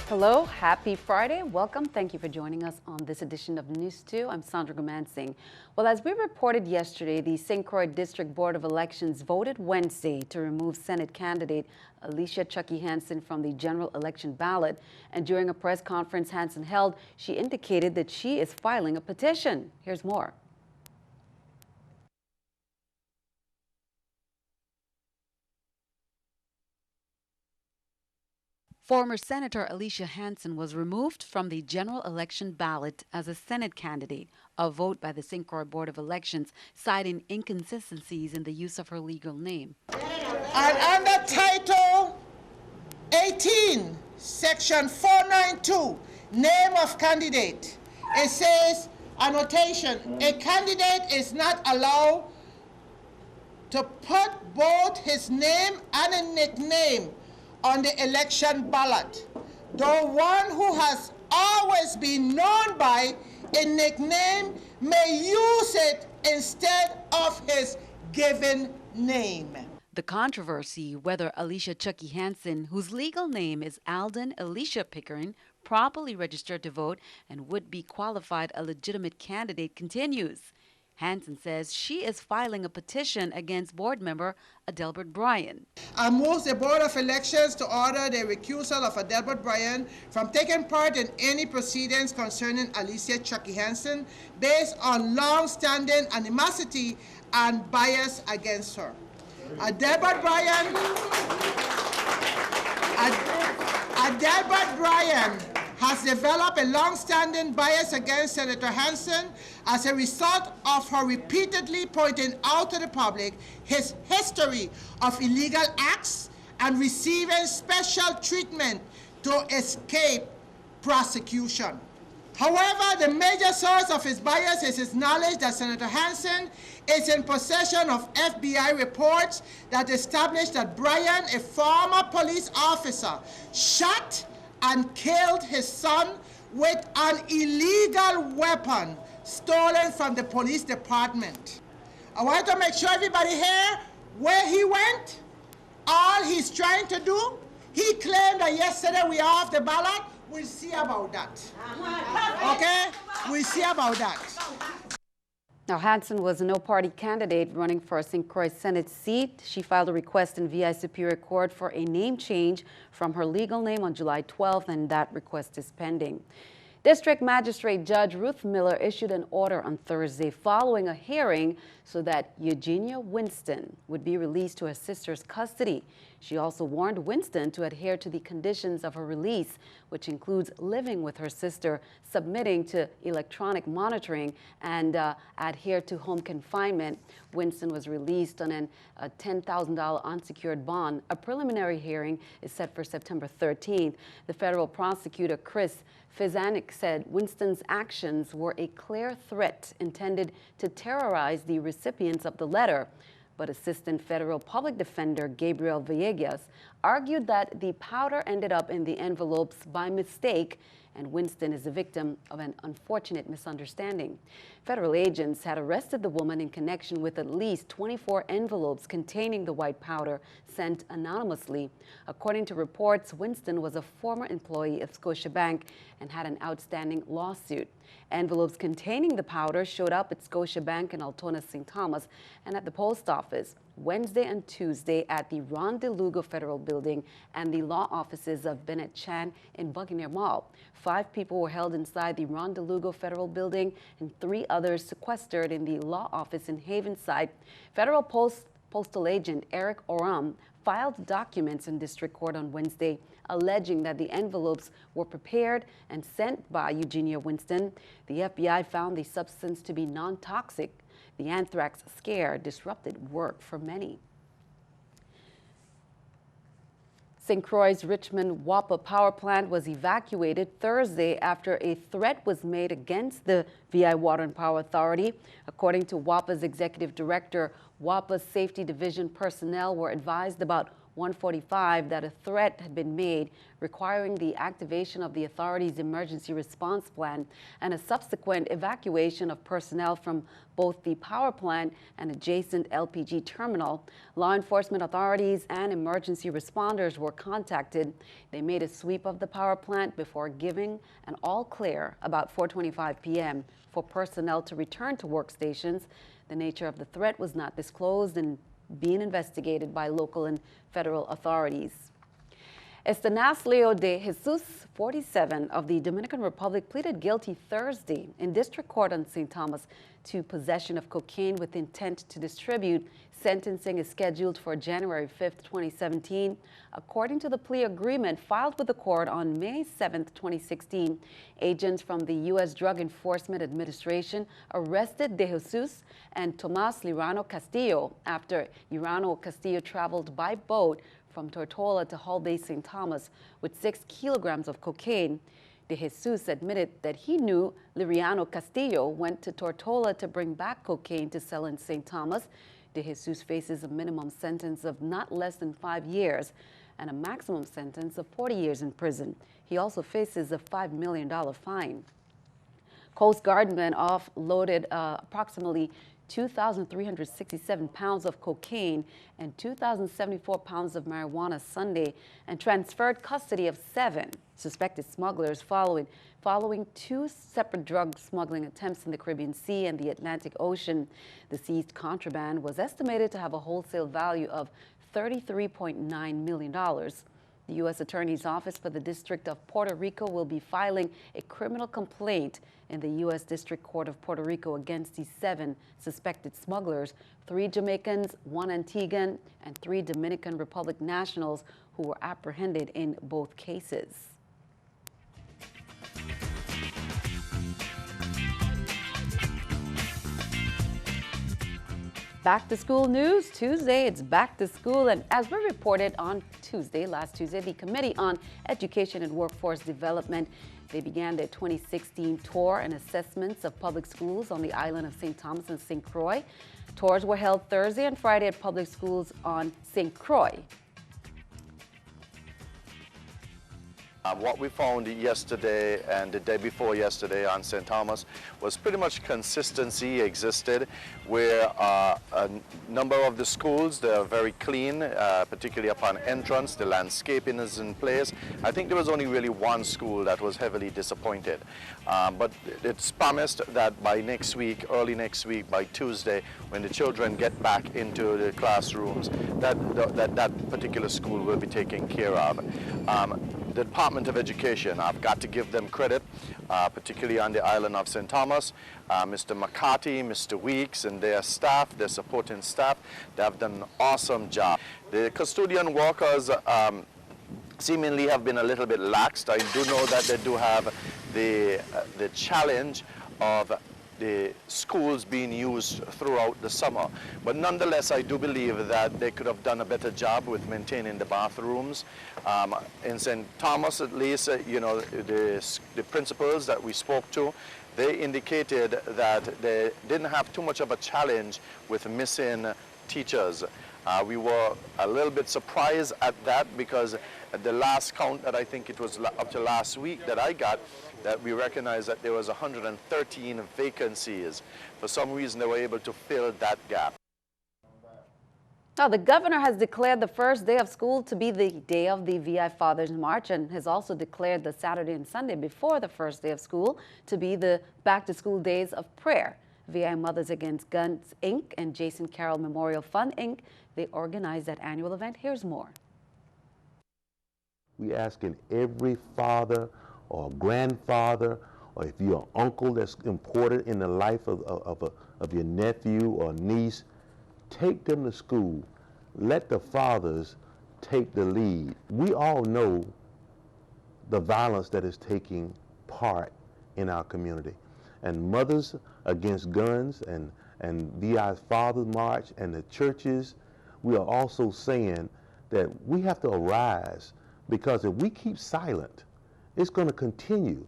Hello, happy Friday. Welcome. Thank you for joining us on this edition of NEWS2. I'm Sandra Gumansing. Well, as we reported yesterday, the St. Croix District Board of Elections voted Wednesday to remove Senate candidate Alicia Chucky Hansen from the general election ballot. And during a press conference Hansen held, she indicated that she is filing a petition. Here's more. Former Senator Alicia Hansen was removed from the general election ballot as a Senate candidate, a vote by the St. Croix Board of Elections citing inconsistencies in the use of her legal name. And under Title 18, Section 492, Name of Candidate, it says, annotation, a candidate is not allowed to put both his name and a nickname on the election ballot, though one who has always been known by a nickname may use it instead of his given name. The controversy whether Alicia Chucky Hansen, whose legal name is Alden Alicia Pickering, properly registered to vote and would be qualified a legitimate candidate, continues. Hansen says she is filing a petition against board member Adelbert Bryan. I move the Board of Elections to order the recusal of Adelbert Bryan from taking part in any proceedings concerning Alicia Chucky Hansen based on long-standing animosity and bias against her. Adelbert Bryan has developed a long-standing bias against Senator Hansen as a result of her repeatedly pointing out to the public his history of illegal acts and receiving special treatment to escape prosecution. However, the major source of his bias is his knowledge that Senator Hansen is in possession of FBI reports that establish that Bryan, a former police officer, shot and killed his son with an illegal weapon stolen from the police department. I want to make sure everybody here where he went, all he's trying to do. He claimed that yesterday we are off the ballot. We'll see about that. Okay? We'll see about that. Now, Hansen was a no-party candidate running for a St. Croix Senate seat. She filed a request in VI Superior Court for a name change from her legal name on July 12th, and that request is pending. District Magistrate Judge Ruth Miller issued an order on Thursday following a hearing so that Eugenia Winston would be released to her sister's custody. She also warned Winston to adhere to the conditions of her release, which includes living with her sister, submitting to electronic monitoring, and adhere to home confinement. Winston was released on a $10,000 unsecured bond. A preliminary hearing is set for September 13th. The federal prosecutor, Chris Fizanik, said Winston's actions were a clear threat intended to terrorize the recipients of the letter. But Assistant Federal Public Defender Gabriel Villegas argued that the powder ended up in the envelopes by mistake, and Winston is the victim of an unfortunate misunderstanding. Federal agents had arrested the woman in connection with at least 24 envelopes containing the white powder sent anonymously. According to reports, Winston was a former employee of Scotiabank and had an outstanding lawsuit. Envelopes containing the powder showed up at Scotiabank in Altona, St. Thomas, and at the post office Wednesday and Tuesday at the Ron DeLugo Federal Building and the law offices of Bennett Chan in Buccaneer Mall. 5 people were held inside the Ron DeLugo Federal Building and 3 others sequestered in the law office in Havenside. Federal Postal Agent Eric Oram filed documents in district court on Wednesday alleging that the envelopes were prepared and sent by Eugenia Winston. The FBI found the substance to be non-toxic. The anthrax scare disrupted work for many. St. Croix's Richmond WAPA power plant was evacuated Thursday after a threat was made against the VI Water and Power Authority. According to WAPA's executive director, WAPA's safety division personnel were advised about 1:45 that a threat had been made requiring the activation of the authority's emergency response plan and a subsequent evacuation of personnel from both the power plant and adjacent LPG terminal. Law enforcement authorities and emergency responders were contacted. They made a sweep of the power plant before giving an all clear about 4:25 p.m. for personnel to return to workstations. The nature of the threat was not disclosed and being investigated by local and federal authorities. Estanasio de Jesus, 47, of the Dominican Republic, pleaded guilty Thursday in district court on St. Thomas to possession of cocaine with intent to distribute. Sentencing is scheduled for January 5th, 2017. According to the plea agreement filed with the court on May 7th, 2016, agents from the U.S. Drug Enforcement Administration arrested De Jesus and Tomas Lirano Castillo after Lirano Castillo traveled by boat from Tortola to Hull Bay, St. Thomas with 6 kilograms of cocaine. De Jesus admitted that he knew Liriano Castillo went to Tortola to bring back cocaine to sell in St. Thomas. De Jesus faces a minimum sentence of not less than 5 years and a maximum sentence of 40 years in prison. He also faces a $5 million fine. Coast Guardmen offloaded approximately 2,367 pounds of cocaine and 2,074 pounds of marijuana Sunday and transferred custody of 7 suspected smugglers following 2 separate drug smuggling attempts in the Caribbean Sea and the Atlantic Ocean. The seized contraband was estimated to have a wholesale value of $33.9 million. The U.S. Attorney's Office for the District of Puerto Rico will be filing a criminal complaint in the U.S. District Court of Puerto Rico against these 7 suspected smugglers, 3 Jamaicans, 1 Antiguan, and 3 Dominican Republic nationals who were apprehended in both cases. Back to school news. Tuesday, it's back to school. And as we reported on last Tuesday, the Committee on Education and Workforce Development, they began their 2016 tour and assessments of public schools on the island of St. Thomas and St. Croix. Tours were held Thursday and Friday at public schools on St. Croix. What we found yesterday and the day before yesterday on St. Thomas was pretty much consistency existed, where a number of the schools, they're very clean, particularly upon entrance. The landscaping is in place. I think there was only really one school that was heavily disappointed. But it's promised that by next week, early next week, by Tuesday, when the children get back into the classrooms, that particular school will be taken care of. The Department of Education, I've got to give them credit, particularly on the island of St. Thomas. Mr. McCarthy, Mr. Weeks, and their staff, their supporting staff, they have done an awesome job. The custodian workers seemingly have been a little bit laxed. I do know that they do have the challenge of the schools being used throughout the summer. But nonetheless, I do believe that they could have done a better job with maintaining the bathrooms. In St. Thomas, at least, you know, the principals that we spoke to, they indicated that they didn't have too much of a challenge with missing teachers. We were a little bit surprised at that, because at the last count that I think it was up to last week that I got, that we recognized that there was 113 vacancies. For some reason, they were able to fill that gap. Now, the governor has declared the first day of school to be the day of the VI Fathers March and has also declared the Saturday and Sunday before the first day of school to be the back-to-school days of prayer. VI Mothers Against Guns, Inc. and Jason Carroll Memorial Fund, Inc., they organized that annual event. Here's more. We asking every father or grandfather, or if you're an uncle that's important in the life of your nephew or niece, take them to school. Let the fathers take the lead. We all know the violence that is taking part in our community. And Mothers Against Guns and VI's Father's March and the churches, we are also saying that we have to arise, because if we keep silent, it's going to continue.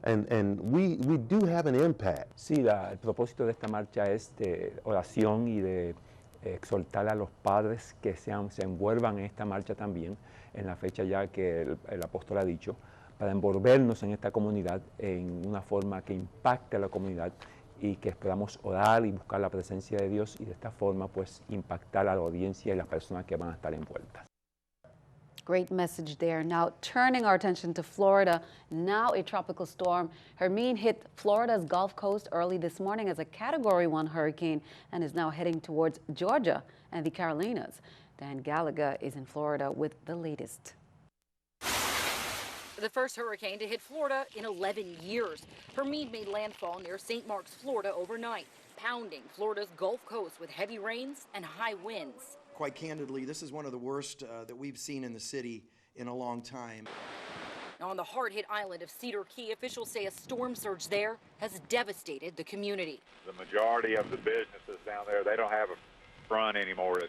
And we do have an impact. Sí, el propósito de esta marcha es de oración y de exhortar a los padres que se envuelvan en esta marcha también, en la fecha ya que el apóstol ha dicho, para envolvernos en esta comunidad en una forma que impacte a la comunidad y que podamos orar y buscar la presencia de Dios y de esta forma pues impactar a la audiencia y las personas que van a estar envueltas. Great message there. Now turning our attention to Florida, now a tropical storm. Hermine hit Florida's Gulf Coast early this morning as a Category 1 hurricane and is now heading towards Georgia and the Carolinas. Dan Gallagher is in Florida with the latest. The first hurricane to hit Florida in 11 years. Hermine made landfall near St. Mark's, Florida overnight, pounding Florida's Gulf Coast with heavy rains and high winds. Quite candidly, this is one of the worst that we've seen in the city in a long time. Now, on the hard-hit island of Cedar Key, officials say a storm surge there has devastated the community. The majority of the businesses down there, they don't have a front anymore.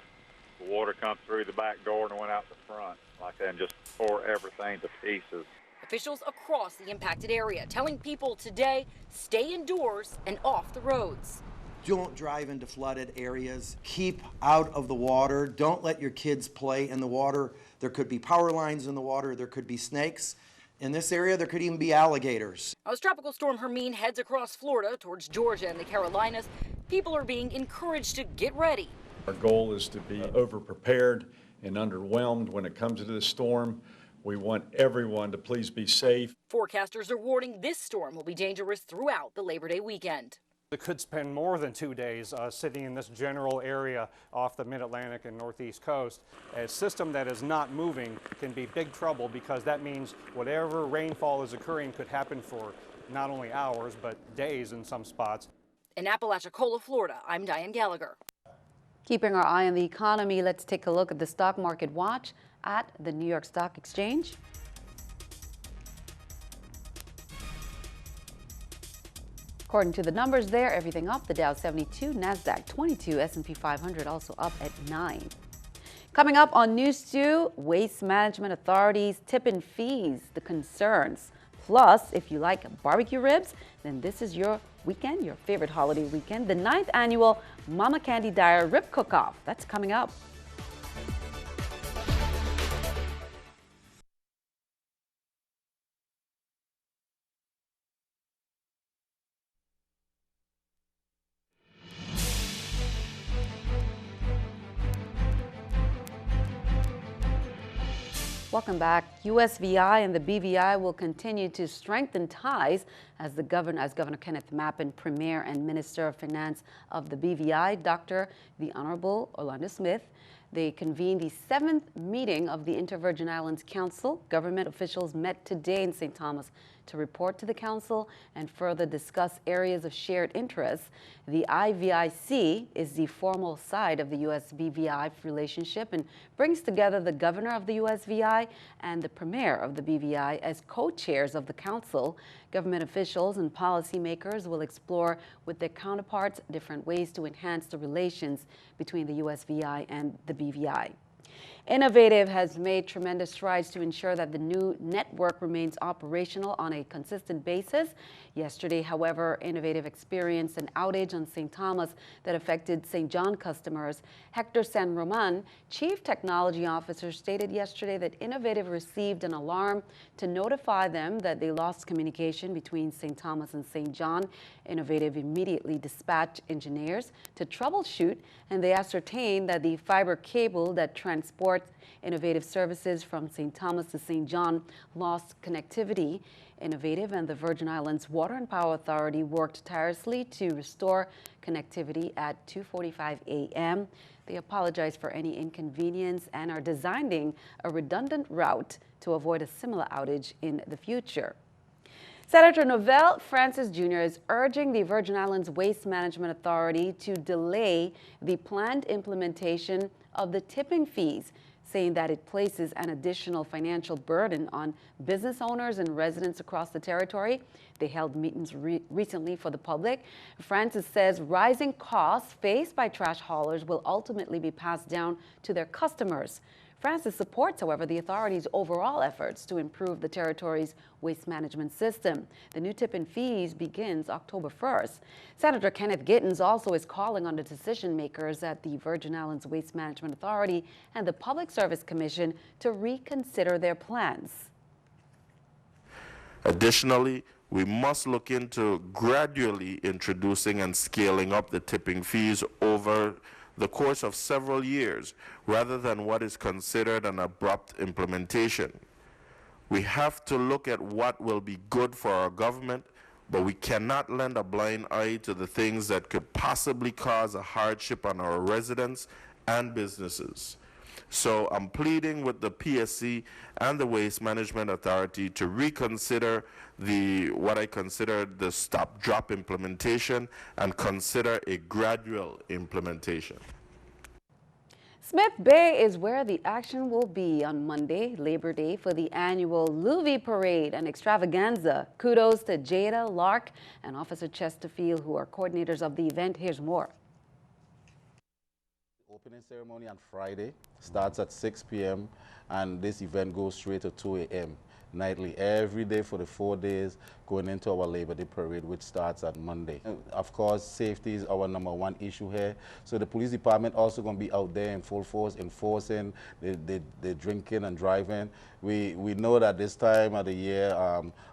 The water comes through the back door and went out the front like that and just tore everything to pieces. Officials across the impacted area telling people today, stay indoors and off the roads. Don't drive into flooded areas. Keep out of the water. Don't let your kids play in the water. There could be power lines in the water. There could be snakes. In this area, there could even be alligators. As Tropical Storm Hermine heads across Florida towards Georgia and the Carolinas, people are being encouraged to get ready. Our goal is to be over-prepared and underwhelmed when it comes to this storm. We want everyone to please be safe. Forecasters are warning this storm will be dangerous throughout the Labor Day weekend. It could spend more than 2 days sitting in this general area off the mid-Atlantic and northeast coast. A system that is not moving can be big trouble because that means whatever rainfall is occurring could happen for not only hours but days in some spots. In Apalachicola, Florida, I'm Diane Gallagher. Keeping our eye on the economy, let's take a look at the stock market watch at the New York Stock Exchange. According to the numbers there, everything up. The Dow 72, NASDAQ 22, S&P 500 also up at 9. Coming up on News 2, Waste Management Authority's tip-in fees, the concerns. Plus, if you like barbecue ribs, then this is your weekend, your favorite holiday weekend, the 9th annual Mama Candy Dyer Rib Cook-Off. That's coming up. Welcome back. USVI and the BVI will continue to strengthen ties as Governor Kenneth Mappin, Premier and Minister of Finance of the BVI, Dr. the Honorable Orlando Smith. They convened the 7th meeting of the Intervirgin Islands Council. Government officials met today in St. Thomas to report to the council and further discuss areas of shared interest. The IVIC is the formal side of the US-BVI relationship and brings together the governor of the USVI and the premier of the BVI as co-chairs of the council. Government officials and policymakers will explore with their counterparts different ways to enhance the relations between the USVI and the BVI. Innovative has made tremendous strides to ensure that the new network remains operational on a consistent basis. Yesterday, however, Innovative experienced an outage on St. Thomas that affected St. John customers. Hector San Roman, Chief Technology Officer, stated yesterday that Innovative received an alarm to notify them that they lost communication between St. Thomas and St. John. Innovative immediately dispatched engineers to troubleshoot, and they ascertained that the fiber cable that transports Innovative services from St. Thomas to St. John lost connectivity. Innovative and the Virgin Islands Water and Power Authority worked tirelessly to restore connectivity at 2:45 a.m. They apologize for any inconvenience and are designing a redundant route to avoid a similar outage in the future. Senator Novell Francis Jr. is urging the Virgin Islands Waste Management Authority to delay the planned implementation of the tipping fees, saying that it places an additional financial burden on business owners and residents across the territory. They held meetings recently for the public. Francis says rising costs faced by trash haulers will ultimately be passed down to their customers. Francis supports, however, the authority's overall efforts to improve the territory's waste management system. The new tip-in fees begins October 1st. Senator Kenneth Gittens also is calling on the decision makers at the Virgin Islands Waste Management Authority and the Public Service Commission to reconsider their plans. Additionally, we must look into gradually introducing and scaling up the tipping fees over the course of several years, rather than what is considered an abrupt implementation. We have to look at what will be good for our government, but we cannot lend a blind eye to the things that could possibly cause a hardship on our residents and businesses. So I'm pleading with the PSC and the Waste Management Authority to reconsider what I consider the stop-drop implementation and consider a gradual implementation. Smith Bay is where the action will be on Monday, Labor Day, for the annual Louis Parade and Extravaganza. Kudos to Jada, Lark, and Officer Chesterfield, who are coordinators of the event. Here's more. Opening ceremony on Friday starts at 6 p.m. and this event goes straight to 2 a.m. nightly, every day for the 4 days going into our Labor Day parade, which starts on Monday. Of course, safety is our #1 issue here. So the police department also going to be out there in full force enforcing the drinking and driving. We know that this time of the year,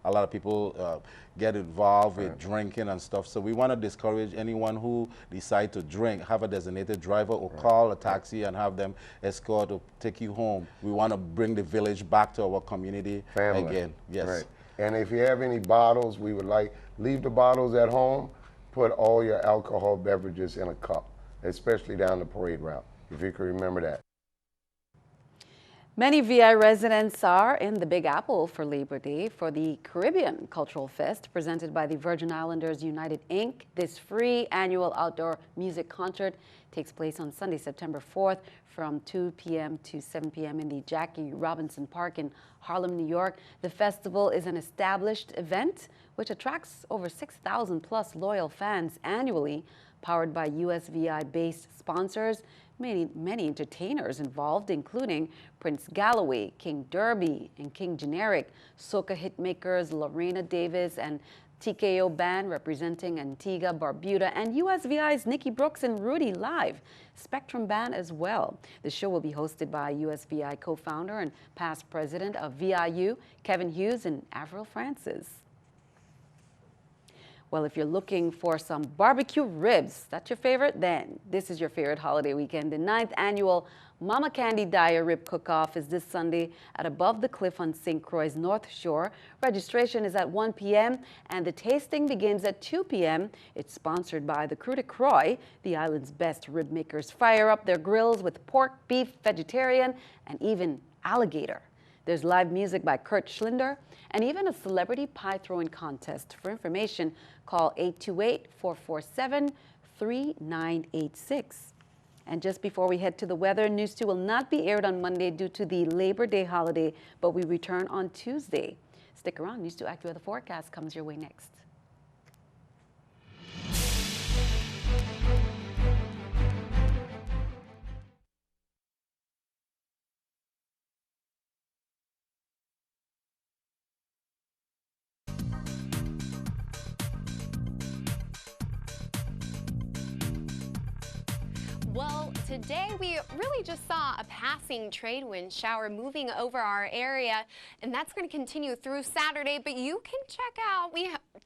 a lot of people get involved with drinking and stuff. So we want to discourage anyone who decide to drink, have a designated driver or call a taxi and have them escort or take you home. We want to bring the village back to our community again. Yes. Right. And if you have any bottles, we would leave the bottles at home, put all your alcohol beverages in a cup, especially down the parade route, if you can remember that. Many VI residents are in the Big Apple for Labor Day for the Caribbean Cultural Fest presented by the Virgin Islanders United, Inc. This free annual outdoor music concert takes place on Sunday, September 4th from 2 p.m. to 7 p.m. in the Jackie Robinson Park in Harlem, New York. The festival is an established event which attracts over 6,000 plus loyal fans annually, powered by USVI-based sponsors. Many entertainers involved, including Prince Galloway, King Derby, and King Generic, soca hitmakers Lorena Davis and TKO Band representing Antigua, Barbuda, and USVI's Nikki Brooks and Rudy Live, Spectrum Band as well. The show will be hosted by USVI co-founder and past president of VIU, Kevin Hughes, and Avril Francis. Well, if you're looking for some barbecue ribs, that's your favorite, then this is your favorite holiday weekend. The 9th annual Mama Candy Dyer Rib Cook-Off is this Sunday at Above the Cliff on St. Croix's North Shore. Registration is at 1 p.m. and the tasting begins at 2 p.m. It's sponsored by the Crew de Croix. The island's best rib makers fire up their grills with pork, beef, vegetarian, and even alligator. There's live music by Kurt Schlinder and even a celebrity pie throwing contest. For information, call 828-447-3986. And just before we head to the weather, News 2 will not be aired on Monday due to the Labor Day holiday, but we return on Tuesday. Stick around. News 2 AccuWeather forecast comes your way next. Well, today we really just saw a passing trade wind shower moving over our area, and that's going to continue through Saturday. But you can check out,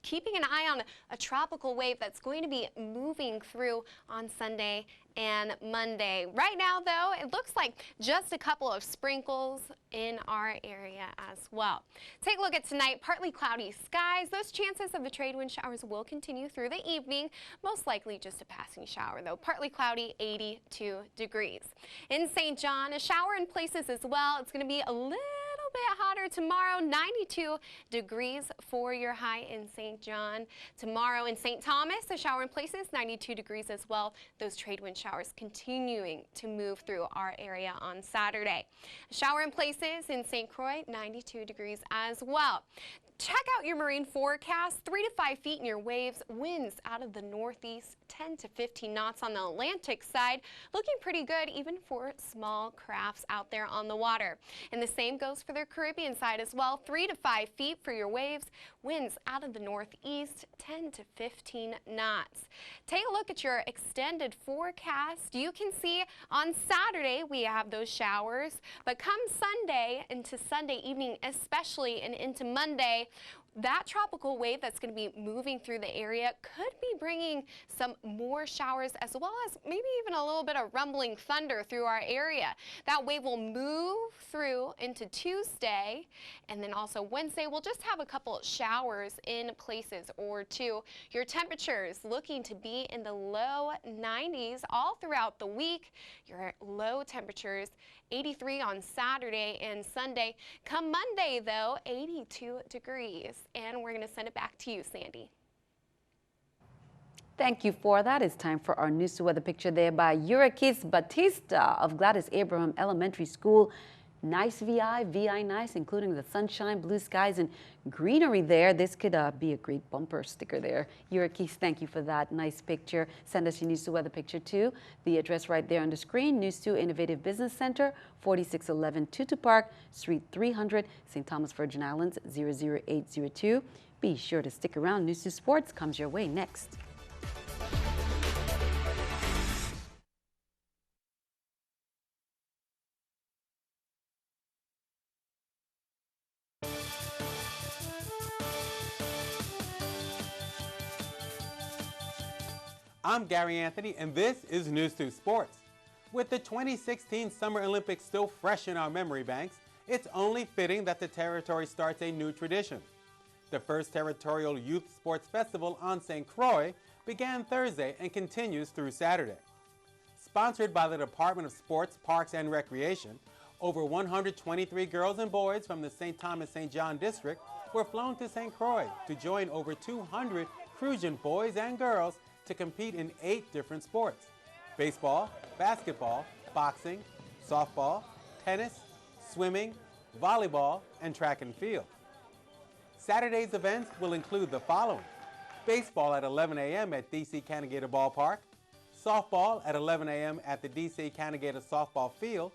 keeping an eye on a tropical wave that's going to be moving through on Sunday and Monday. Right now, though, it looks like just a couple of sprinkles in our area as well. Take a look at tonight. Partly cloudy skies. Those chances of the trade wind showers will continue through the evening. Most likely just a passing shower, though. Partly cloudy, 82 degrees. In St. John, a shower in places as well. It's going to be a little bit hotter better tomorrow, 92 degrees for your high in St. John. Tomorrow in St. Thomas, a shower in places, 92 degrees as well. Those trade wind showers continuing to move through our area on Saturday. A shower in places in St. Croix, 92 degrees as well. Check out your marine forecast, 3 to 5 feet in your waves, winds out of the northeast, 10 to 15 knots on the Atlantic side, looking pretty good even for small crafts out there on the water. And the same goes for the Caribbean side as well, 3 to 5 feet for your waves, winds out of the northeast, 10 to 15 knots. Take a look at your extended forecast. You can see on Saturday we have those showers, but come Sunday into Sunday evening especially and into Monday, that tropical wave that's going to be moving through the area could be bringing some more showers as well as maybe even a little bit of rumbling thunder through our area. That wave will move through into Tuesday, and then also Wednesday we'll just have a couple showers in places or two. Your temperatures looking to be in the low 90s all throughout the week. Your low temperatures 83 on Saturday and Sunday. Come Monday though, 82 degrees. And we're going to send it back to you, Sandy. Thank you for that. It's time for our News 2 weather picture there by Eurakis Batista of Gladys Abraham Elementary School. Nice VI nice, including the sunshine, blue skies, and greenery there. This could be a great bumper sticker there. Eurakis, thank you for that nice picture. Send us your News 2 weather picture too. The address right there on the screen, News 2 Innovative Business Center, 4611 Tutu Park, Suite 300, St. Thomas, Virgin Islands, 00802. Be sure to stick around. News 2 Sports comes your way next. I'm Gary Anthony, and this is News 2 Sports. With the 2016 Summer Olympics still fresh in our memory banks, it's only fitting that the territory starts a new tradition. The first Territorial Youth Sports Festival on St. Croix began Thursday and continues through Saturday. Sponsored by the Department of Sports, Parks, and Recreation, over 123 girls and boys from the St. Thomas-St. John district were flown to St. Croix to join over 200 Crucian boys and girls to compete in 8 different sports: baseball, basketball, boxing, softball, tennis, swimming, volleyball, and track and field. Saturday's events will include the following: baseball at 11 a.m. at DC Canagator Ballpark, softball at 11 a.m. at the DC Canagator Softball Field,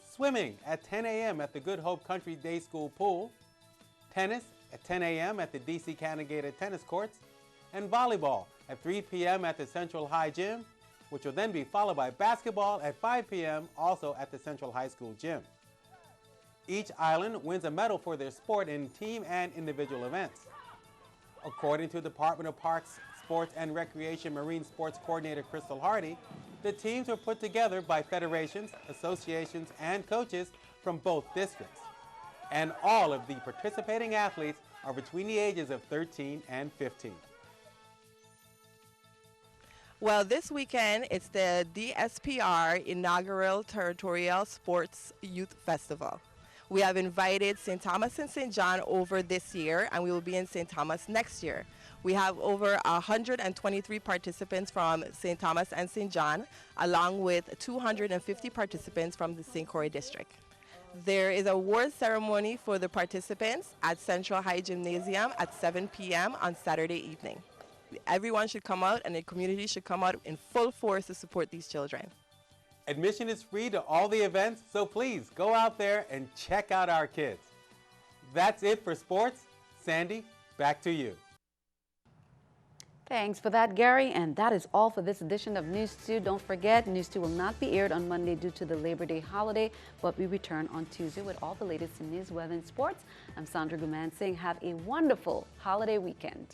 swimming at 10 a.m. at the Good Hope Country Day School Pool, tennis at 10 a.m. at the DC Canagator Tennis Courts, and volleyball at 3 p.m. at the Central High Gym, which will then be followed by basketball at 5 p.m. also at the Central High School Gym. Each island wins a medal for their sport in team and individual events. According to Department of Parks, Sports and Recreation Marine Sports Coordinator Crystal Hardy, the teams were put together by federations, associations, and coaches from both districts. And all of the participating athletes are between the ages of 13 and 15. Well, this weekend, it's the DSPR inaugural Territorial Sports Youth Festival. We have invited St. Thomas and St. John over this year, and we will be in St. Thomas next year. We have over 123 participants from St. Thomas and St. John, along with 250 participants from the St. Croix district. There is an award ceremony for the participants at Central High Gymnasium at 7 p.m. on Saturday evening. Everyone should come out, and the community should come out in full force to support these children. Admission is free to all the events, so please go out there and check out our kids. That's it for sports. Sandy, back to you. Thanks for that, Gary. And that is all for this edition of News 2. Don't forget, News 2 will not be aired on Monday due to the Labor Day holiday, but we return on Tuesday with all the latest in news, weather, and sports. I'm Sandra Guman saying have a wonderful holiday weekend.